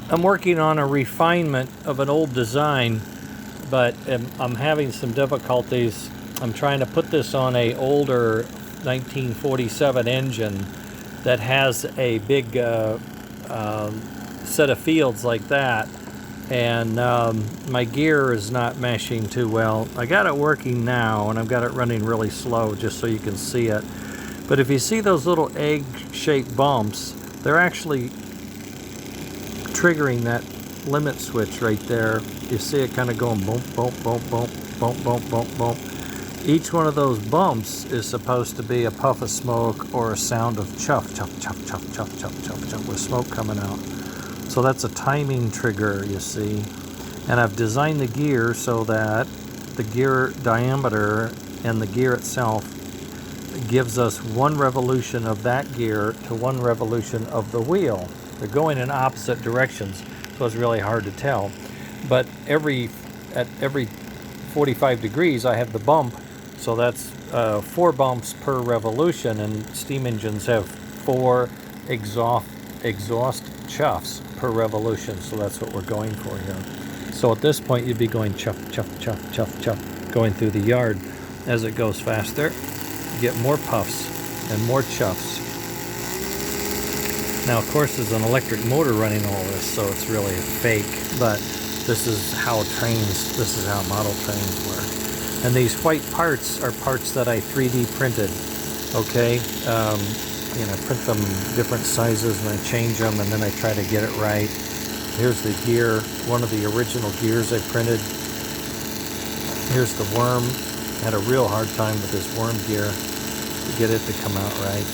I'm working on a refinement of an old design, but I'm having some difficulties. I'm trying to put this on a older 1947 engine that has a big set of fields like that, and my gear is not meshing too well. I got it working now, and I've got it running really slow just so you can see it. But if you see those little egg-shaped bumps, they're actually triggering that limit switch right there. You see it kind of going bump, bump, bump, bump, bump, bump, bump, bump. Each one of those bumps is supposed to be a puff of smoke or a sound of chuff, chuff, chuff, chuff, chuff, chuff, chuff, chuff, with smoke coming out. So that's a timing trigger, you see. And I've designed the gear so that the gear diameter and the gear itself gives us one revolution of that gear to one revolution of the wheel. They're going in opposite directions, so it's really hard to tell. But at every 45 degrees, I have the bump, so that's 4 bumps per revolution, and steam engines have 4 exhaust chuffs per revolution, so that's what we're going for here. So at this point, you'd be going chuff, chuff, chuff, chuff, chuff, going through the yard. As it goes faster, you get more puffs and more chuffs. Now, of course, there's an electric motor running all this, so it's really a fake, but this is how model trains work. And these white parts are parts that I 3D printed, okay? Print them different sizes, and I change them, and then I try to get it right. Here's the gear, one of the original gears I printed. Here's the worm. I had a real hard time with this worm gear to get it to come out right.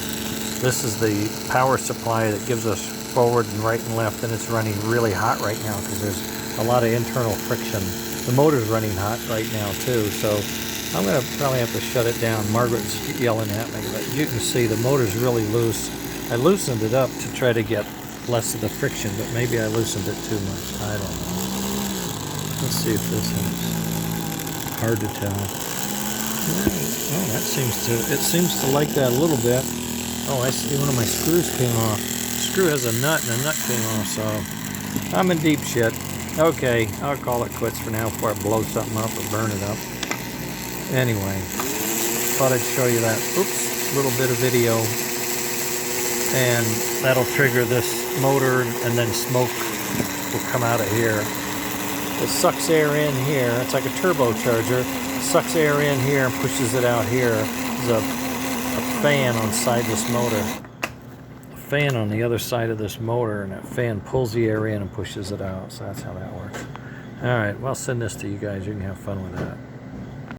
This is the power supply that gives us forward and right and left, and it's running really hot right now because there's a lot of internal friction. The motor's running hot right now too, so I'm going to probably have to shut it down. Margaret's yelling at me, but you can see the motor's really loose. I loosened it up to try to get less of the friction, but maybe I loosened it too much. I don't know. Let's see if this helps. Hard to tell. Oh, that seems to like that a little bit. Oh, I see one of my screws came off. The screw has a nut, and the nut came off, so I'm in deep shit. Okay, I'll call it quits for now before I blow something up or burn it up. Anyway, thought I'd show you that, little bit of video, and that'll trigger this motor, and then smoke will come out of here. It sucks air in here. It's like a turbocharger. Sucks air in here and pushes it out here. There's a fan on side this motor. A fan on the other side of this motor, and that fan pulls the air in and pushes it out. So that's how that works. All right, well, I'll send this to you guys. You can have fun with that.